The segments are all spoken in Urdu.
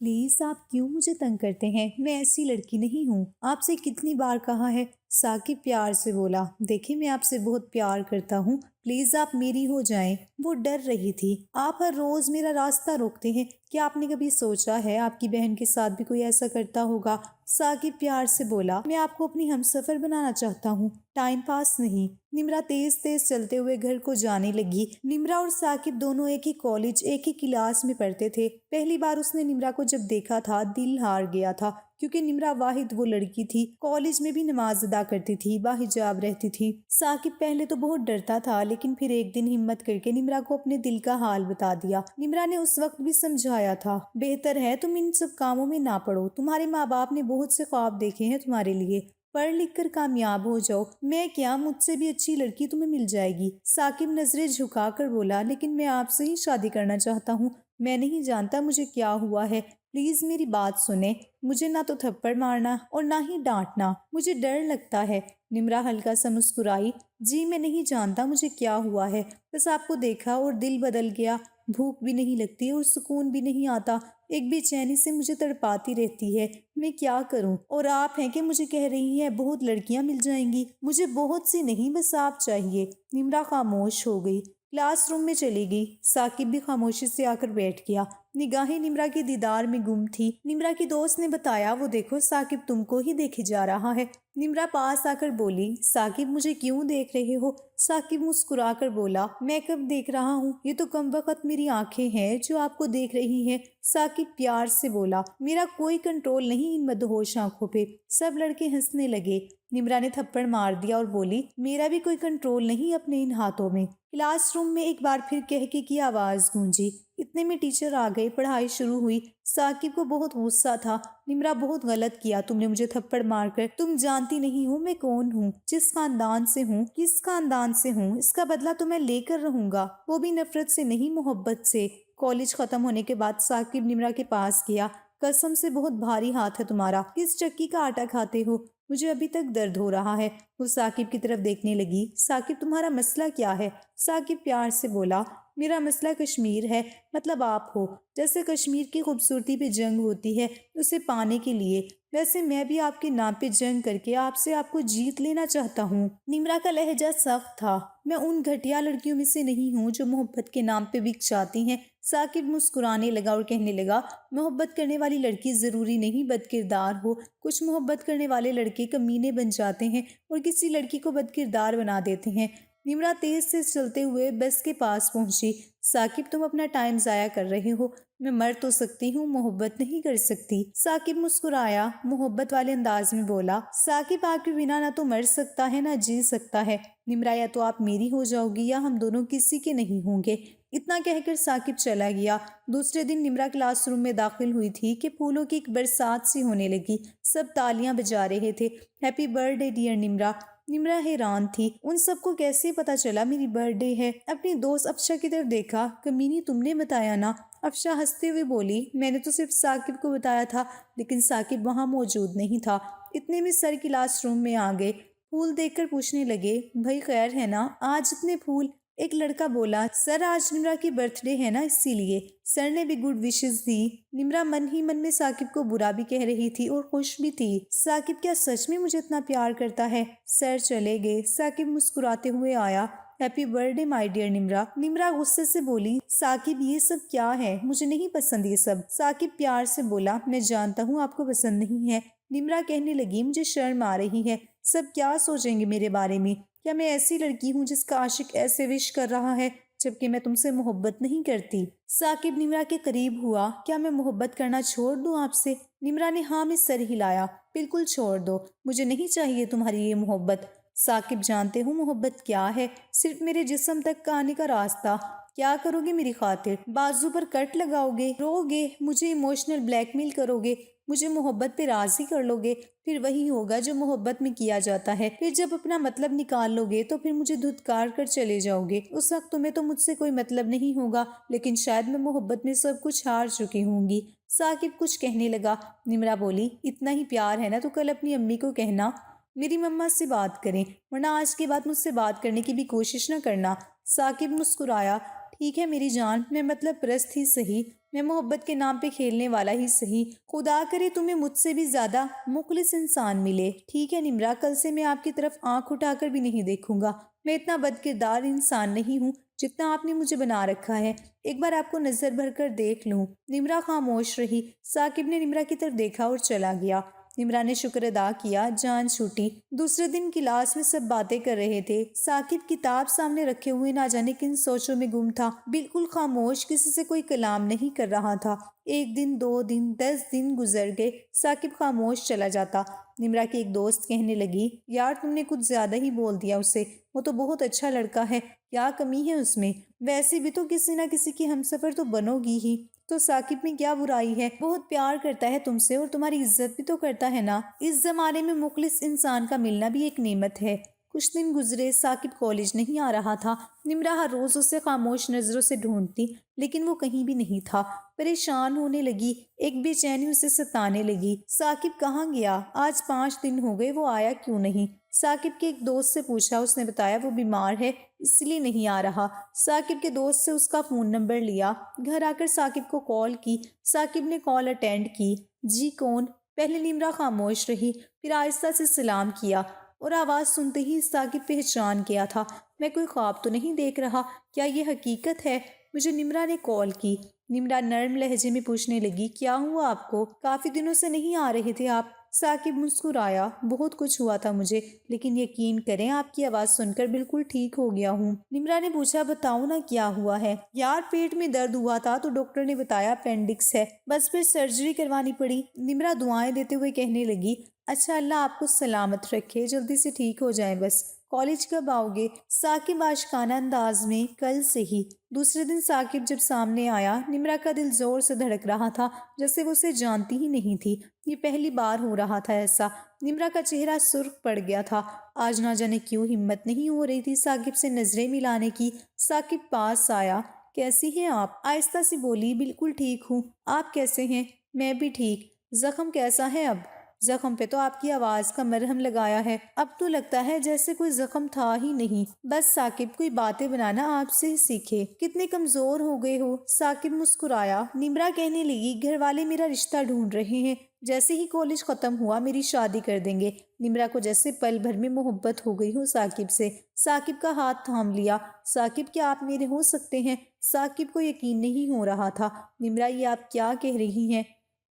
پلیز آپ کیوں مجھے تنگ کرتے ہیں؟ میں ایسی لڑکی نہیں ہوں۔ آپ سے کتنی بار کہا ہے؟ ثاقب پیار سے بولا۔ دیکھیں میں آپ سے بہت پیار کرتا ہوں، پلیز آپ میری ہو جائیں۔ وہ ڈر رہی تھی۔ آپ ہر روز میرا راستہ روکتے ہیں، کیا آپ نے کبھی سوچا ہے آپ کی بہن کے ساتھ بھی کوئی ایسا کرتا ہوگا؟ ثاقب پیار سے بولا۔ میں آپ کو اپنی ہمسفر بنانا چاہتا ہوں، ٹائم پاس نہیں۔ نمرا تیز تیز چلتے ہوئے گھر کو جانے لگی۔ نمرا اور ثاقب دونوں ایک ہی کالج، ایک ہی کلاس میں پڑھتے تھے۔ پہلی بار اس نے نمرا کو جب دیکھا تھا دل ہار گیا تھا، کیونکہ نمرا واحد وہ لڑکی تھی، کالج میں بھی نماز ادا کرتی تھی، باحجاب رہتی تھی۔ ثاقب پہلے تو بہت ڈرتا تھا، لیکن پھر ایک دن ہمت کر کے نمرا کو اپنے دل کا حال بتا دیا۔ نمرا نے اس وقت بھی سمجھایا تھا، بہتر ہے تم ان سب کاموں میں نہ پڑو، تمہارے ماں باپ نے بہت سے خواب دیکھے ہیں تمہارے لیے، پڑھ لکھ کر کامیاب ہو جاؤ، میں کیا مجھ سے بھی اچھی لڑکی تمہیں مل جائے گی۔ ثاقب نظریں جھکا کر بولا، لیکن میں آپ سے ہی شادی کرنا چاہتا ہوں، میں نہیں جانتا مجھے کیا ہوا ہے، پلیز میری بات سنیں، مجھے نہ تو تھپڑ مارنا اور نہ ہی ڈانٹنا، مجھے ڈر لگتا ہے۔ نمرا ہلکا سا مسکرائی، جی میں نہیں جانتا مجھے کیا ہوا ہے، بس آپ کو دیکھا اور دل بدل گیا، بھوک بھی نہیں لگتی اور سکون بھی نہیں آتا، ایک بے چینی سے مجھے تڑپاتی رہتی ہے، میں کیا کروں؟ اور آپ ہیں کہ مجھے کہہ رہی ہیں بہت لڑکیاں مل جائیں گی، مجھے بہت سی نہیں بس آپ چاہیے۔ نمرا خاموش ہو گئی، کلاس روم میں چلی گئی۔ ثاقب بھی خاموشی سے آ کر بیٹھ گیا، نگاہیں نمرا کے دیدار میں گم تھی۔ نمرا کی دوست نے بتایا، وہ دیکھو ثاقب تم کو ہی دیکھے جا رہا ہے۔ نمرا پاس آ کر بولی، ثاقب مجھے کیوں دیکھ رہے ہو؟ ثاقب مسکرا کر بولا، میں کب دیکھ رہا ہوں، یہ تو کم وقت میری آنکھیں ہیں جو آپ کو دیکھ رہی ہیں۔ ثاقب پیار سے بولا، میرا کوئی کنٹرول نہیں ان مدہوش آنکھوں پہ۔ سب لڑکے ہنسنے لگے۔ نمرا نے تھپڑ مار دیا اور بولی، میرا بھی کوئی کنٹرول نہیں اپنے ان ہاتھوں میں۔ کلاس روم میں ایک بار پھر کہکے کی آواز گونجی، اتنے میں ٹیچر آ گئے، پڑھائی شروع ہوئی۔ ثاقب کو بہت غصہ تھا، نمرا بہت غلط کیا تم نے مجھے تھپڑ مار کر، تم جانتی نہیں ہو میں کون ہوں، جس خاندان سے ہوں، کس خاندان سے ہوں، اس کا بدلہ تو میں لے کر رہوں گا، وہ بھی نفرت سے نہیں محبت سے۔ کالج ختم ہونے کے بعد ثاقب نمرا کے پاس گیا، قسم سے بہت بھاری ہاتھ ہے تمہارا، کس چکی کا آٹا کھاتے ہو، مجھے ابھی تک درد ہو رہا ہے۔ وہ ثاقب کی طرف دیکھنے لگی، ثاقب تمہارا مسئلہ کیا ہے؟ ثاقب پیار سے بولا، میرا مسئلہ کشمیر ہے، مطلب آپ ہو، جیسے کشمیر کی خوبصورتی پہ جنگ ہوتی ہے اسے پانے کے لیے، ویسے میں بھی آپ کے نام پہ جنگ کر کے آپ کو جیت لینا چاہتا ہوں۔ نمرا کا لہجہ سخت تھا، میں ان گھٹیا لڑکیوں میں سے نہیں ہوں جو محبت کے نام پہ بک جاتی ہیں۔ ثاقب مسکرانے لگا اور کہنے لگا، محبت کرنے والی لڑکی ضروری نہیں بد کردار ہو، کچھ محبت کرنے والے لڑکے کمینے بن جاتے ہیں اور کسی لڑکی کو بد کردار بنا دیتے ہیں۔ نمرا تیز سے چلتے ہوئے بس کے پاس پہنچی۔ ثاقب تم اپنا ٹائم ضائع کر رہے ہو، میں مر تو سکتی ہوں، محبت نہیں کر سکتی۔ ثاقب مسکرایا، محبت والے انداز میں بولا، ثاقب آپ کے بنا نہ تو مر سکتا ہے نہ جی سکتا ہے، نمرا یا تو آپ میری ہو جاؤ گی یا ہم دونوں کسی کے نہیں ہوں گے۔ اتنا کہہ کر ثاقب چلا گیا۔ دوسرے دن نمرا کلاس روم میں داخل ہوئی تھی کہ پھولوں کی ایک برسات سی ہونے لگی، سب تالیاں بجا رہے تھے، happy birth day dear Nimra. Nimra حیران تھی، ان سب کو کیسے پتا چلا میری برتھ ڈے ہے؟ اپنی دوست افشا کی طرف دیکھا، کمینی تم نے بتایا نا؟ افشا ہنستے ہوئے بولی، میں نے تو صرف ثاقب کو بتایا تھا، لیکن ثاقب وہاں موجود نہیں تھا۔ اتنے میں سر کلاس روم میں آ گئے، پھول دیکھ کر پوچھنے لگے، بھائی خیر ہے نا، آج اتنے پھول؟ ایک لڑکا بولا، سر آج نمرا کی برتھ ڈے ہے نا اسی لیے۔ سر نے بھی گڈ وشز دی۔ نمرا من ہی من میں ثاقب کو برا بھی کہہ رہی تھی اور خوش بھی تھی، ثاقب کیا سچ میں مجھے اتنا پیار کرتا ہے؟ سر چلے گئے، ثاقب مسکراتے ہوئے آیا، happy birth day my dear Nimra. Nimra غصے سے بولی، ثاقب یہ سب کیا ہے، مجھے نہیں پسند یہ سب۔ ثاقب پیار سے بولا، میں جانتا ہوں آپ کو پسند نہیں ہے۔ نمرا کہنے لگی، مجھے شرم آ رہی ہے، سب کیا سوچیں گے میرے بارے میں، کیا میں ایسی لڑکی ہوں جس کا عاشق ایسے وش کر رہا ہے جبکہ میں تم سے محبت نہیں کرتی؟ ثاقب نمرا کے قریب ہوا، کیا میں محبت کرنا چھوڑ دوں آپ سے؟ نمرا نے ہاں میں سر ہلایا، بالکل چھوڑ دو، مجھے نہیں چاہیے تمہاری یہ محبت۔ ثاقب جانتے ہو محبت کیا ہے، صرف میرے جسم تک کا آنے کا راستہ، کیا کرو گے میری خاطر؟ بازو پر کٹ لگاؤ گے، رو گے، مجھے ایموشنل بلیک میل کرو گے، مجھے محبت پہ راضی کر لو گے، پھر وہی ہوگا جو محبت میں کیا جاتا ہے، پھر جب اپنا مطلب نکال لو گے تو پھر مجھے دھتکار کر چلے جاؤ گے، اس وقت تمہیں تو مجھ سے کوئی مطلب نہیں ہوگا، لیکن شاید میں محبت میں سب کچھ ہار چکی ہوں گی۔ ثاقب کچھ کہنے لگا، نمرا بولی، اتنا ہی پیار ہے نا تو کل اپنی امی کو کہنا میری مما سے بات کریں، ورنہ آج کے بعد مجھ سے بات کرنے کی بھی کوشش نہ کرنا۔ ثاقب مسکرایا، ٹھیک ہے میری جان، میں مطلب پرست ہی صحیح، میں محبت کے نام پہ کھیلنے والا ہی صحیح، خدا کرے تمہیں مجھ سے بھی زیادہ مخلص انسان ملے۔ ٹھیک ہے نمرا، کل سے میں آپ کی طرف آنکھ اٹھا کر بھی نہیں دیکھوں گا۔ میں اتنا بد کردار انسان نہیں ہوں جتنا آپ نے مجھے بنا رکھا ہے، ایک بار آپ کو نظر بھر کر دیکھ لوں۔ نمرا خاموش رہی۔ ثاقب نے نمرا کی طرف دیکھا اور چلا گیا۔ نمرا نے شکر ادا کیا، جان چھوٹی۔ دوسرے دن کلاس میں سب باتیں کر رہے تھے۔ ثاقب کتاب سامنے رکھے ہوئے نہ جانے کن سوچوں میں گم تھا، بالکل خاموش، کسی سے کوئی کلام نہیں کر رہا تھا۔ 1 دن، 2 دن، 10 دن گزر گئے، ثاقب خاموش چلا جاتا۔ نمرا کی ایک دوست کہنے لگی، یار تم نے کچھ زیادہ ہی بول دیا اسے، وہ تو بہت اچھا لڑکا ہے، کیا کمی ہے اس میں؟ ویسے بھی تو کسی نہ کسی کی ہمسفر تو بنو گی ہی، تو ثاقب میں کیا برائی ہے؟ بہت پیار کرتا ہے تم سے اور تمہاری عزت بھی تو کرتا ہے نا۔ اس زمانے میں مخلص انسان کا ملنا بھی ایک نعمت ہے۔ کچھ دن گزرے، ثاقب کالج نہیں آ رہا تھا۔ نمرا ہر روز اسے خاموش نظروں سے ڈھونڈتی، لیکن وہ کہیں بھی نہیں تھا۔ پریشان ہونے لگی، ایک بے چینی اسے ستانے لگی۔ ثاقب کہاں گیا؟ آج 5 دن ہو گئے، وہ آیا کیوں نہیں؟ ثاقب کے ایک دوست سے پوچھا، اس نے بتایا وہ بیمار ہے، اس لیے نہیں آ رہا۔ ثاقب کے دوست سے اس کا فون نمبر لیا، گھر آ کر ثاقب کو کال کی۔ ثاقب نے کال اٹینڈ کی۔ جی کون؟ پہلے نمرا خاموش رہی، پھر آہستہ سے سلام کیا، اور آواز سنتے ہی ثاقب پہچان گیا تھا۔ میں کوئی خواب تو نہیں دیکھ رہا، کیا یہ حقیقت ہے؟ مجھے نمرا نے کال کی۔ نمرا نرم لہجے میں پوچھنے لگی، کیا ہوا آپ کو؟ کافی دنوں سے نہیں آ رہے تھے آپ۔ ثاقب مسکرایا، بہت کچھ ہوا تھا مجھے، لیکن یقین کریں آپ کی آواز سن کر بالکل ٹھیک ہو گیا ہوں۔ نمرا نے پوچھا، بتاؤ نا کیا ہوا ہے؟ یار پیٹ میں درد ہوا تھا تو ڈاکٹر نے بتایا اپینڈکس ہے، بس پھر سرجری کروانی پڑی۔ نمرا دعائیں دیتے ہوئے کہنے لگی، اچھا اللہ آپ کو سلامت رکھے، جلدی سے ٹھیک ہو جائیں بس۔ کالج کب آؤ گے؟ ثاقب عاشقانہ انداز میں، کل سے ہی۔ دوسرے دن ثاقب جب سامنے آیا، نمرا کا دل زور سے دھڑک رہا تھا، جیسے وہ اسے جانتی ہی نہیں تھی۔ یہ پہلی بار ہو رہا تھا ایسا۔ نمرا کا چہرہ سرخ پڑ گیا تھا۔ آج نہ جانے کیوں ہمت نہیں ہو رہی تھی ثاقب سے نظریں ملانے کی۔ ثاقب پاس آیا، کیسی ہیں آپ؟ آہستہ سی بولی، بالکل ٹھیک ہوں، آپ کیسے ہیں؟ میں بھی ٹھیک۔ زخم کیسا ہے اب؟ زخم پہ تو آپ کی آواز کا مرہم لگایا ہے، اب تو لگتا ہے جیسے کوئی زخم تھا ہی نہیں۔ بس ثاقب کوئی باتیں بنانا آپ سے ہی سیکھے، کتنے کمزور ہو گئے ہو۔ ثاقب مسکرایا۔ نمرا کہنے لگی، گھر والے میرا رشتہ ڈھونڈ رہے ہیں، جیسے ہی کالج ختم ہوا میری شادی کر دیں گے۔ نمرا کو جیسے پل بھر میں محبت ہو گئی ہو ثاقب سے۔ ثاقب کا ہاتھ تھام لیا۔ ثاقب کیا آپ میرے ہو سکتے ہیں؟ ثاقب کو یقین نہیں ہو رہا تھا۔ نمرا یہ آپ کیا کہہ رہی ہیں؟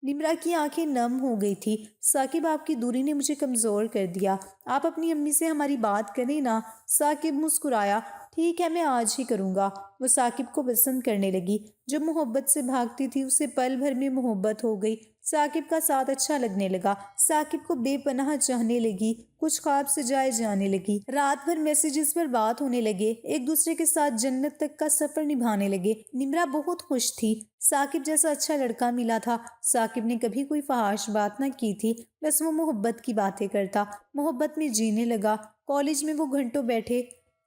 نمرا کی آنکھیں نم ہو گئی تھی۔ ثاقب آپ کی دوری نے مجھے کمزور کر دیا، آپ اپنی امی سے ہماری بات کریں نا۔ ثاقب مسکرایا، ٹھیک ہے میں آج ہی کروں گا۔ وہ ثاقب کو پسند کرنے لگی، جو محبت سے بھاگتی تھی اسے پل بھر میں محبت ہو گئی۔ ثاقب کا ساتھ اچھا لگنے لگا، ثاقب کو بے پناہ چاہنے لگی، کچھ خواب سے جائے جانے لگی۔ رات بھر میسیجز پر بات ہونے لگے، ایک دوسرے کے ساتھ جنت تک کا سفر نبھانے لگے۔ نمرا بہت خوش تھی، ثاقب جیسا اچھا لڑکا ملا تھا۔ ثاقب نے کبھی کوئی فحش بات نہ کی تھی، بس وہ محبت کی باتیں کرتا، محبت میں جینے لگا۔ کالج میں وہ گھنٹوں بیٹھے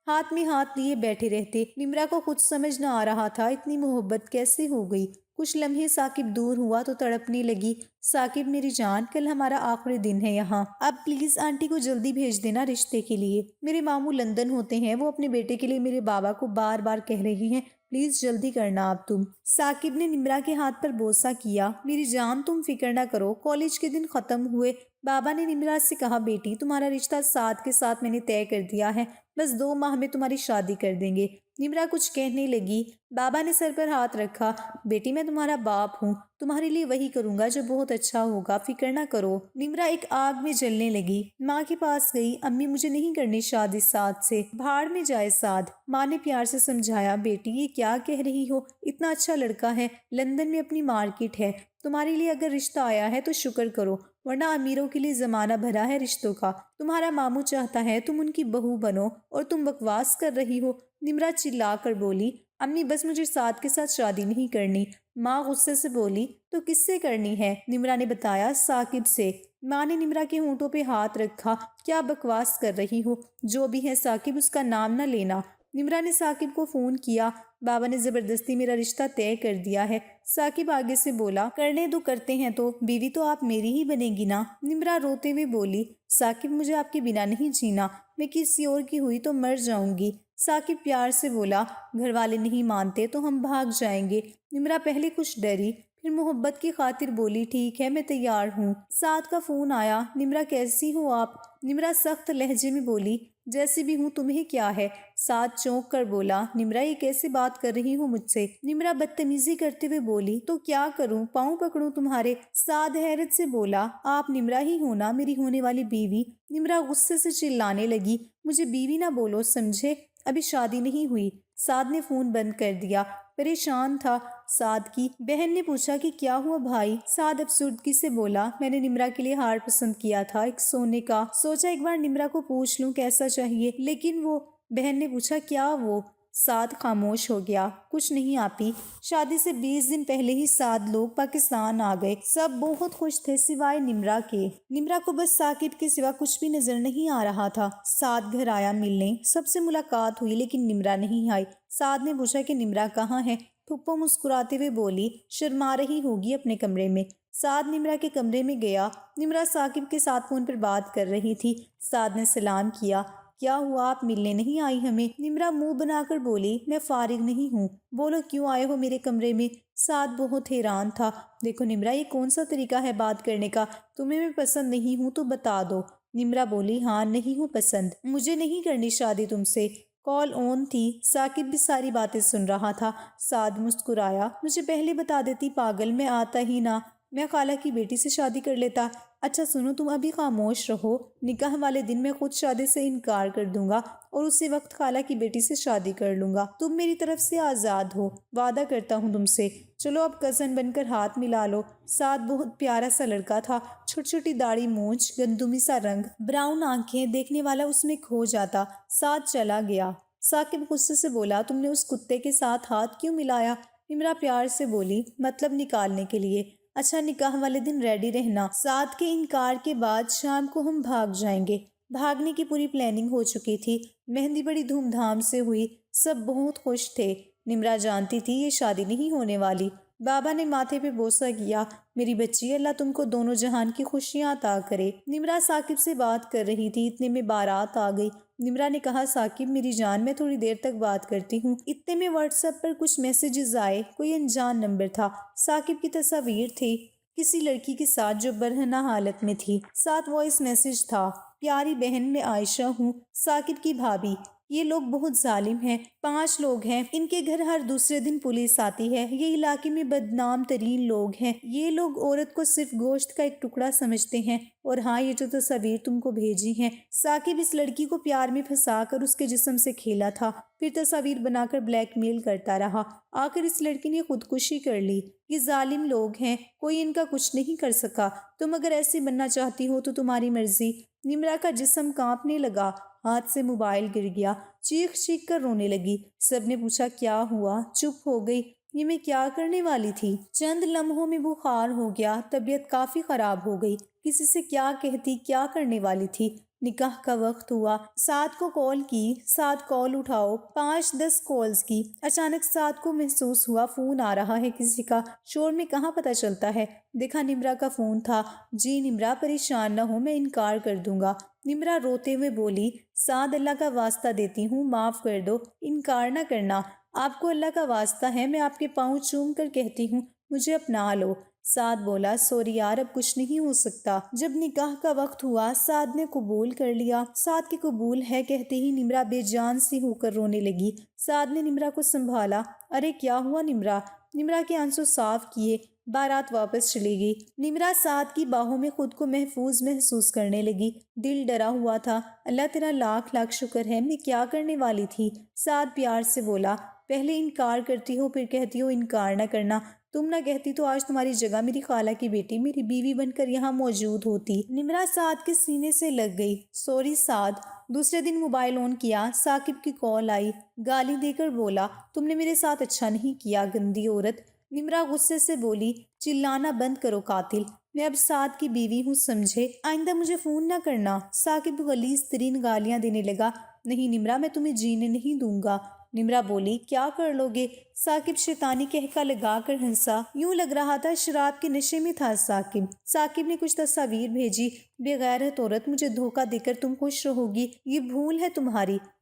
ہاتھ میں ہاتھ لیے بیٹھے رہتے۔ نمرا کو خود سمجھ نہ آ رہا تھا اتنی محبت کیسے ہو گئی۔ کچھ لمحے ثاقب دور ہوا تو تڑپنے لگی، ثاقب میری جان، کل ہمارا آخری دن ہے یہاں، اب پلیز آنٹی کو جلدی بھیج دینا رشتے کے لیے۔ میرے ماموں لندن ہوتے ہیں، وہ اپنے بیٹے کے لیے میرے بابا کو بار بار کہہ رہے ہیں، پلیز جلدی کرنا اب تم۔ ثاقب نے نمرا کے ہاتھ پر بوسہ کیا، میری جان تم فکر نہ کرو، کالج کے دن ختم ہوئے۔ بابا نے نمرا سے کہا، بیٹی تمہارا رشتہ ساتھ کے ساتھ میں نے طے کر دیا ہے، بس 2 ماہ میں تمہاری شادی کر دیں گے۔ نمرا کچھ کہنے لگی، بابا نے سر پر ہاتھ رکھا، بیٹی میں تمہارا باپ ہوں، تمہارے لیے وہی کروں گا جو بہت اچھا ہوگا، فکر نہ کرو۔ نمرا ایک آگ میں جلنے لگی، ماں کے پاس گئی، امی مجھے نہیں کرنی شادی سعد سے، بھاڑ میں جائے سعد۔ ماں نے پیار سے سمجھایا، بیٹی یہ کیا کہہ رہی ہو، اتنا اچھا لڑکا ہے، لندن میں اپنی مارکیٹ ہے، تمہارے لیے اگر رشتہ آیا ہے تو شکر کرو، ورنہ امیروں کے لیے زمانہ بھرا ہے رشتوں کا۔ تمہارا ماموں چاہتا ہے تم ان کی بہو بنو اور تم بکواس کر رہی ہو۔ نمرا چلا کر بولی، امی بس مجھے سعد کے ساتھ شادی نہیں کرنی۔ ماں غصے سے بولی، تو کس سے کرنی ہے؟ نمرا نے بتایا، ثاقب سے۔ ماں نے نمرا کے ہونٹوں پہ ہاتھ رکھا، کیا بکواس کر رہی ہو، جو بھی ہے ثاقب اس کا نام نہ لینا۔ نمرا نے ثاقب کو فون کیا، بابا نے زبردستی میرا رشتہ طے کر دیا ہے۔ ثاقب آگے سے بولا، کرنے دو، کرتے ہیں تو، بیوی تو آپ میری ہی بنے گی نا۔ نمرا روتے ہوئے بولی، ثاقب مجھے آپ کے بنا نہیں جینا، میں کسی اور کی ہوئی تو مر جاؤں گی۔ ثاقب پیار سے بولا گھر والے نہیں مانتے تو ہم بھاگ جائیں گے۔ نمرا پہلے کچھ ڈری پھر محبت کی خاطر بولی ٹھیک ہے میں تیار ہوں۔ سعد کا فون آیا۔ نمرا کیسی ہو آپ؟ نمرا سخت لہجے میں بولی جیسی بھی ہوں تمہیں کیا ہے؟ سعد چونک کر بولا نمرا یہ کیسے بات کر رہی ہوں مجھ سے؟ نمرا بدتمیزی کرتے ہوئے بولی تو کیا کروں پاؤں پکڑوں تمہارے؟ سعد حیرت سے بولا آپ نمرا ہی ہونا میری ہونے والی بیوی؟ نمرا غصے سے چلانے لگی مجھے بیوی نہ بولو سمجھے، ابھی شادی نہیں ہوئی۔ سعد نے فون بند کر دیا، پریشان تھا۔ سعد کی بہن نے پوچھا کہ کیا ہوا بھائی؟ سعد افسردگی سے بولا میں نے نمرا کے لیے ہار پسند کیا تھا ایک سونے کا، سوچا ایک بار نمرا کو پوچھ لوں کیسا چاہیے، لیکن وہ بہن نے پوچھا کیا وہ؟ سعد خاموش ہو گیا کچھ نہیں آپی۔ شادی سے 20 دن پہلے ہی سعد لوگ پاکستان آ گئے، سب بہت خوش تھے سوائے نمرا کے۔ نمرا کو بس ثاقب کے سوا کچھ بھی نظر نہیں آ رہا تھا۔ سعد گھر آیا ملنے، سب سے ملاقات ہوئی لیکن نمرا نہیں آئی۔ سعد نے پوچھا کہ نمرا کہاں ہے؟ پھپھو مسکراتے ہوئے بولی شرما رہی ہوگی اپنے کمرے میں۔ سعد نمرا کے کمرے میں گیا۔ نمرا ثاقب کے ساتھ فون پر بات کر رہی تھی۔ سعد نے سلام کیا، کیا ہوا آپ ملنے نہیں آئی ہمیں؟ نمرا منہ بنا کر بولی میں فارغ نہیں ہوں، بولو کیوں آئے ہو میرے کمرے میں؟ سعد بہت حیران تھا۔ دیکھو نمرا یہ کون سا طریقہ ہے بات کرنے کا؟ تمہیں میں پسند نہیں ہوں تو بتا دو۔ نمرا بولی ہاں نہیں ہوں پسند، مجھے نہیں کرنی شادی تم سے۔ کال آن تھی، ثاقب بھی ساری باتیں سن رہا تھا۔ سعد مسکرایا مجھے پہلے بتا دیتی پاگل، میں آتا ہی نہ، میں خالہ کی بیٹی سے شادی کر لیتا۔ اچھا سنو تم ابھی خاموش رہو، نکاح والے دن میں خود شادی سے انکار کر دوں گا اور اسی وقت خالہ کی بیٹی سے شادی کر لوں گا۔ تم میری طرف سے آزاد ہو، وعدہ کرتا ہوں تم سے۔ چلو اب کزن بن کر ہاتھ ملا لو۔ سعد بہت پیارا سا لڑکا تھا، چھوٹی چھوٹی داڑھی، مونچھ، گندمی سا رنگ، براؤن آنکھیں، دیکھنے والا اس میں کھو جاتا۔ سعد چلا گیا۔ ثاقب غصے سے بولا تم نے اس کتے کے ساتھ ہاتھ کیوں ملایا؟ نمرا پیار سے بولی مطلب نکالنے کے لیے۔ اچھا نکاح والے دن ریڈی رہنا، سعد کے انکار کے بعد شام کو ہم بھاگ جائیں گے۔ بھاگنے کی پوری پلاننگ ہو چکی تھی، مہندی بڑی دھوم دھام سے ہوئی، سب بہت خوش تھے۔ نمرا جانتی تھی یہ شادی نہیں ہونے والی۔ بابا نے ماتھے پہ بوسہ کیا، میری بچی اللہ تم کو دونوں جہان کی خوشیاں عطا کرے۔ نمرا ثاقب سے بات کر رہی تھی، اتنے میں بارات آ گئی۔ نمرا نے کہا ثاقب میری جان میں تھوڑی دیر تک بات کرتی ہوں۔ اتنے میں واٹس ایپ پر کچھ میسیجز آئے، کوئی انجان نمبر تھا۔ ثاقب کی تصاویر تھی کسی لڑکی کے ساتھ جو برہنہ حالت میں تھی، ساتھ وائس میسیج تھا پیاری بہن میں عائشہ ہوں، ثاقب کی بھابھی۔ یہ لوگ بہت ظالم ہیں، 5 لوگ ہیں، ان کے گھر ہر دوسرے دن پولیس آتی ہے، یہ علاقے میں بدنام ترین لوگ ہیں، یہ لوگ عورت کو صرف گوشت کا ایک ٹکڑا سمجھتے ہیں۔ اور ہاں یہ جو تصاویر تم کو بھیجی ہیں، ثاقب اس لڑکی کو پیار میں پھنسا کر اس کے جسم سے کھیلا تھا، پھر تصاویر بنا کر بلیک میل کرتا رہا، آخر اس لڑکی نے خودکشی کر لی۔ یہ ظالم لوگ ہیں، کوئی ان کا کچھ نہیں کر سکا، تم اگر ایسے بننا چاہتی ہو تو تمہاری مرضی۔ نمرا کا جسم کانپنے لگا، ہاتھ سے موبائل گر گیا، چیخ چیخ کر رونے لگی۔ سب نے پوچھا کیا ہوا؟ چپ ہو گئی، یہ میں کیا کرنے والی تھی؟ چند لمحوں میں بخار ہو گیا، طبیعت کافی خراب ہو گئی، کسی سے کیا کہتی، کیا کرنے والی تھی؟ نکاح کا وقت ہوا، سعد کو کال کی، سعد کال اٹھاؤ، 5-10 کالز کی۔ اچانک سعد کو محسوس ہوا فون آ رہا ہے کسی کا، شور میں کہاں پتہ چلتا ہے، دیکھا نمرا کا فون تھا۔ جی نمرا پریشان نہ ہو، میں انکار کر دوں گا۔ نمرا روتے ہوئے بولی سعد اللہ کا واسطہ دیتی ہوں معاف کر دو، انکار نہ کرنا، آپ کو اللہ کا واسطہ ہے، میں آپ کے پاؤں چوم کر کہتی ہوں مجھے اپنا لو۔ سعد بولا سوری یار اب کچھ نہیں ہو سکتا۔ جب نکاح کا وقت ہوا سعد نے قبول کر لیا۔ سعد کے قبول ہے کہتے ہی نمرا بے جان سی ہو کر رونے لگی۔ سعد نے نمرا کو سنبھالا، ارے کیا ہوا نمرا؟ نمرا کے آنسو صاف کیے، بارات واپس چلی گئی۔ نمرا سعد کی باہوں میں خود کو محفوظ محسوس کرنے لگی، دل ڈرا ہوا تھا۔ اللہ تیرا لاکھ لاکھ شکر ہے، میں کیا کرنے والی تھی؟ سعد پیار سے بولا پہلے انکار کرتی ہو پھر کہتی ہو انکار نہ کرنا، تم نہ کہتی تو آج تمہاری جگہ میری خالہ کی بیٹی میری بیوی بن کر یہاں موجود ہوتی۔ نمرا سعد کے سینے سے لگ گئی، سوری سعد۔ دوسرے دن موبائل آن کیا، ثاقب کی کال آئی، گالی دے کر بولا تم نے میرے ساتھ اچھا نہیں کیا گندی عورت۔ نمرا غصے سے بولی چلانا بند کرو قاتل، میں اب سعد کی بیوی ہوں سمجھے، آئندہ مجھے فون نہ کرنا۔ ثاقب غلیظ ترین گالیاں دینے لگا، نہیں نمرا میں تمہیں جینے نہیں دوں گا۔ نمرا بولی کیا کر لو گے؟ ثاقب شیطانی کہکا لگا کر ہنسا، یوں لگ رہا تھا شراب کے نشے میں تھا ثاقب۔ ثاقب نے کچھ تصاویر بھیجی، بے غیرت عورت مجھے دھوکہ دے کر تم خوش رہو گی، یہ بھول ہے تمہاری،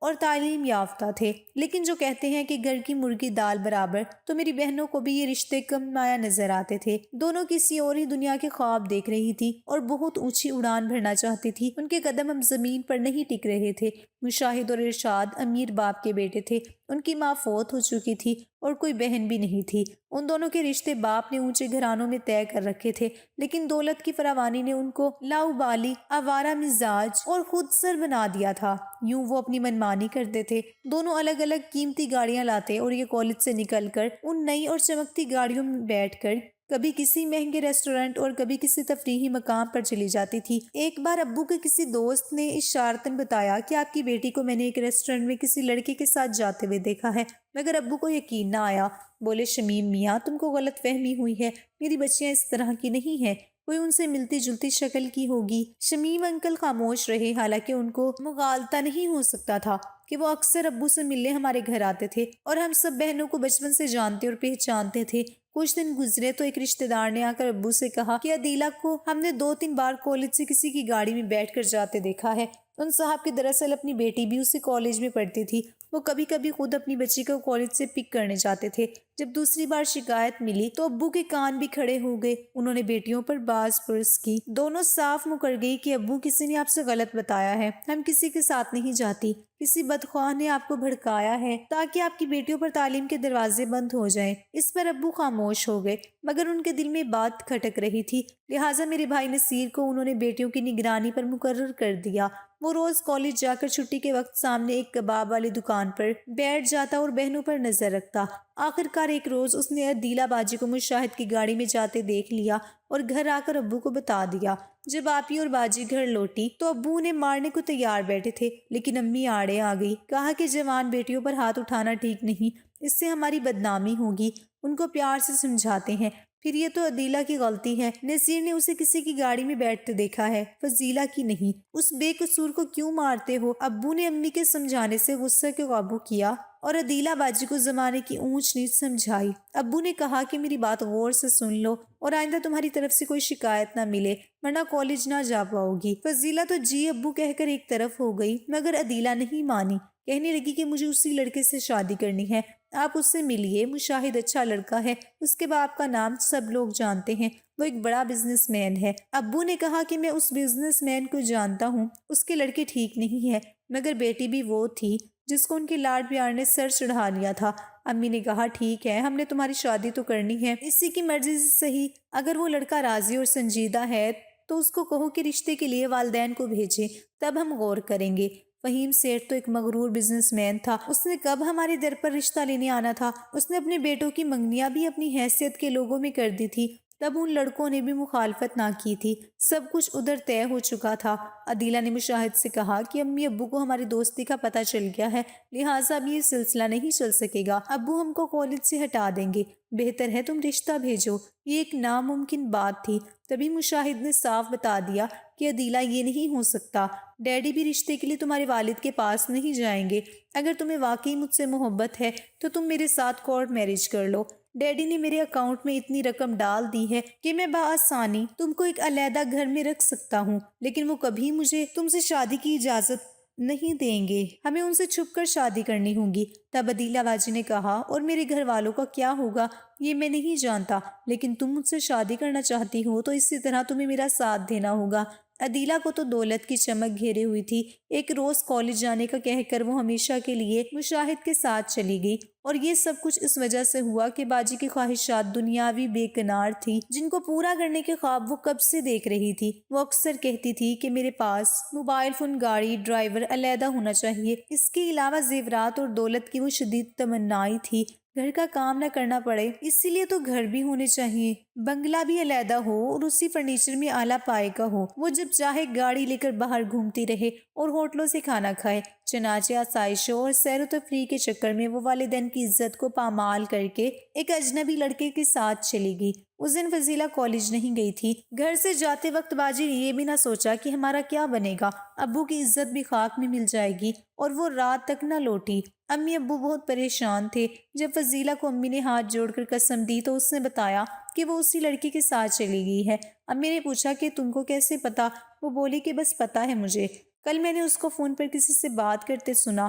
اور تعلیم یافتہ تھے، لیکن جو کہتے ہیں کہ گھر کی مرغی دال برابر، تو میری بہنوں کو بھی یہ رشتے کم مایا نظر آتے تھے۔ دونوں کسی اور ہی دنیا کے خواب دیکھ رہی تھی اور بہت اونچی اڑان بھرنا چاہتی تھی۔ ان کے قدم اب زمین پر نہیں ٹک رہے تھے۔ مشاہد اور ارشاد امیر باپ کے بیٹے تھے۔ ان کی ماں فوت ہو چکی تھی اور کوئی بہن بھی نہیں تھی۔ ان دونوں کے رشتے باپ نے اونچے گھرانوں میں طے کر رکھے تھے، لیکن دولت کی فراوانی نے ان کو لاؤبالی، آوارہ مزاج اور خود سر بنا دیا تھا۔ یوں وہ اپنی منمانی کرتے تھے۔ دونوں الگ الگ قیمتی گاڑیاں لاتے اور یہ کالج سے نکل کر ان نئی اور چمکتی گاڑیوں میں بیٹھ کر کبھی کسی مہنگے ریسٹورنٹ اور کبھی کسی تفریحی مقام پر چلی جاتی تھی۔ ایک بار ابو کے کسی دوست نے اشارتاً بتایا کہ آپ کی بیٹی کو میں نے ایک ریسٹورنٹ میں کسی لڑکے کے ساتھ جاتے ہوئے دیکھا ہے، مگر ابو کو یقین نہ آیا۔ بولے، شمیم میاں، تم کو غلط فہمی ہوئی ہے، میری بچیاں اس طرح کی نہیں ہیں، کوئی ان سے ملتی جلتی شکل کی ہوگی۔ شمیم انکل خاموش رہے، حالانکہ ان کو مغالطہ نہیں ہو سکتا تھا کہ وہ اکثر ابو سے ملنے ہمارے گھر آتے تھے اور ہم سب بہنوں کو بچپن سے جانتے اور پہچانتے تھے۔ کچھ دن گزرے تو ایک رشتہ دار نے آ کر ابو سے کہا کہ عدیلہ کو ہم نے 2-3 بار کالج سے کسی کی گاڑی میں بیٹھ کر جاتے دیکھا ہے۔ ان صاحب کی دراصل اپنی بیٹی بھی اسی کالج میں پڑھتی تھی۔ وہ کبھی کبھی خود اپنی بچی کو کالج سے پک کرنے جاتے تھے۔ جب دوسری بار شکایت ملی تو ابو کے کان بھی کھڑے ہو گئے۔ انہوں نے بیٹیوں پر باز پرس کی۔ دونوں صاف مکر گئی کہ ابو، کسی نے آپ سے غلط بتایا ہے، ہم کسی کے ساتھ نہیں جاتی، کسی بدخواہ نے آپ کو بھڑکایا ہے تاکہ آپ کی بیٹیوں پر تعلیم کے دروازے بند ہو جائیں۔ اس پر ابو خاموش ہو گئے، مگر ان کے دل میں بات کھٹک رہی تھی، لہٰذا میرے بھائی نصیر کو انہوں نے بیٹیوں کی نگرانی پر مقرر کر دیا۔ وہ روز کالج جا کر چھٹی کے وقت سامنے ایک کباب والی دکان پر بیٹھ جاتا اور بہنوں پر نظر رکھتا۔ آخر کار ایک روز اس نے عدیلہ باجی کو مشاہد کی گاڑی میں جاتے دیکھ لیا اور گھر آ کر ابو کو بتا دیا۔ جب آپی اور باجی گھر لوٹی تو ابو انہیں مارنے کو تیار بیٹھے تھے، لیکن امی آڑے آ گئی۔ کہا کہ جوان بیٹیوں پر ہاتھ اٹھانا ٹھیک نہیں، اس سے ہماری بدنامی ہوگی۔ ان کو پیار سے سمجھاتے ہیں، پھر یہ تو عدیلہ کی غلطی ہے، نصیر نے اسے کسی کی گاڑی میں بیٹھتے دیکھا ہے، فضیلہ کی نہیں، اس بے قصور کو کیوں مارتے ہو؟ ابو نے امی کے سمجھانے سے غصے کو قابو کیا اور عدیلہ باجی کو زمانے کی اونچ نیچ سمجھائی۔ ابو نے کہا کہ میری بات غور سے سن لو اور آئندہ تمہاری طرف سے کوئی شکایت نہ ملے، ورنہ کالج نہ جا پاؤ گی۔ فضیلہ تو جی ابو کہہ کر ایک طرف ہو گئی، مگر عدیلہ نہیں مانی، کہنے لگی کہ مجھے اسی لڑکے سے شادی کرنی ہے، آپ اس سے ملیے، مشاہد اچھا لڑکا ہے، اس کے باپ کا نام سب لوگ جانتے ہیں، وہ ایک بڑا بزنس مین ہے۔ ابو نے کہا کہ میں اس بزنس مین کو جانتا ہوں، اس کے لڑکے ٹھیک نہیں ہے، مگر بیٹی بھی وہ تھی جس کو ان کے لاڈ پیار نے سر چڑھا لیا تھا۔ امی نے کہا، ٹھیک ہے، ہم نے تمہاری شادی تو کرنی ہے، اسی کی مرضی سے صحیح، اگر وہ لڑکا راضی اور سنجیدہ ہے تو اس کو کہو کہ رشتے کے لیے والدین کو بھیجے، تب ہم غور کریں گے۔ فہیم سیٹھ تو ایک مغرور بزنس مین تھا، اس نے کب ہمارے در پر رشتہ لینے آنا تھا؟ اس نے اپنے بیٹوں کی منگنیاں بھی اپنی حیثیت کے لوگوں میں کر دی تھی، تب ان لڑکوں نے بھی مخالفت نہ کی تھی، سب کچھ ادھر طے ہو چکا تھا۔ عدیلہ نے مشاہد سے کہا کہ امی ابو کو ہماری دوستی کا پتہ چل گیا ہے، لہٰذا اب یہ سلسلہ نہیں چل سکے گا، ابو ہم کو کالج سے ہٹا دیں گے، بہتر ہے تم رشتہ بھیجو۔ یہ ایک ناممکن بات تھی، تبھی مشاہد نے صاف بتا دیا کہ عدیلہ یہ نہیں ہو سکتا، ڈیڈی بھی رشتے کے لیے تمہارے والد کے پاس نہیں جائیں گے، اگر تمہیں واقعی مجھ سے محبت ہے تو تم میرے ساتھ کورٹ میرج کر لو۔ ڈیڈی نے میرے اکاؤنٹ میں اتنی رقم ڈال دی ہے کہ میں بآسانی تم کو ایک علیحدہ گھر میں رکھ سکتا ہوں، لیکن وہ کبھی مجھے تم سے شادی کی اجازت نہیں دیں گے، ہمیں ان سے چھپ کر شادی کرنی ہوگی۔ تب عدیلہ باجی نے کہا، اور میرے گھر والوں کا کیا ہوگا یہ میں نہیں جانتا، لیکن تم مجھ سے شادی کرنا چاہتی ہو تو اسی طرح تمہیں میرا ساتھ دینا ہوگا۔ عدیلہ کو تو دولت کی چمک گھیرے ہوئی تھی، ایک روز کالج جانے کا کہہ کر وہ ہمیشہ کے لیے مشاہد کے ساتھ چلی گئی، اور یہ سب کچھ اس وجہ سے ہوا کہ باجی کی خواہشات دنیاوی بے کنار تھی، جن کو پورا کرنے کے خواب وہ کب سے دیکھ رہی تھی۔ وہ اکثر کہتی تھی کہ میرے پاس موبائل فون، گاڑی، ڈرائیور علیحدہ ہونا چاہیے، اس کے علاوہ زیورات اور دولت کی وہ شدید تمنائی تھی، گھر کا کام نہ کرنا پڑے، اسی لیے تو گھر بھی ہونے چاہیے، بنگلہ بھی علیحدہ ہو اور اسی فرنیچر میں اعلیٰ پائے کا ہو، وہ جب چاہے گاڑی لے کر باہر گھومتی رہے اور ہوٹلوں سے کھانا کھائے۔ چنانچہ آسائشوں اور سیر و تفریح کے چکر میں وہ والدین کی عزت کو پامال کر کے ایک اجنبی لڑکے کے ساتھ چلی گئی۔ اس دن فضیلہ کالج نہیں گئی تھی۔ گھر سے جاتے وقت باجی نے یہ بھی نہ سوچا کہ ہمارا کیا بنے گا، ابو کی عزت بھی خاک میں مل جائے گی، اور وہ رات تک نہ لوٹی۔ امی ابو بہت پریشان تھے۔ جب فضیلہ کو امی نے ہاتھ جوڑ کر قسم دی تو اس نے بتایا کہ وہ اسی لڑکی کے ساتھ چلی گئی ہے۔ امی نے پوچھا کہ تم کو کیسے پتا؟ وہ بولی کہ بس پتا ہے مجھے، کل میں نے اس کو فون پر کسی سے بات کرتے سنا،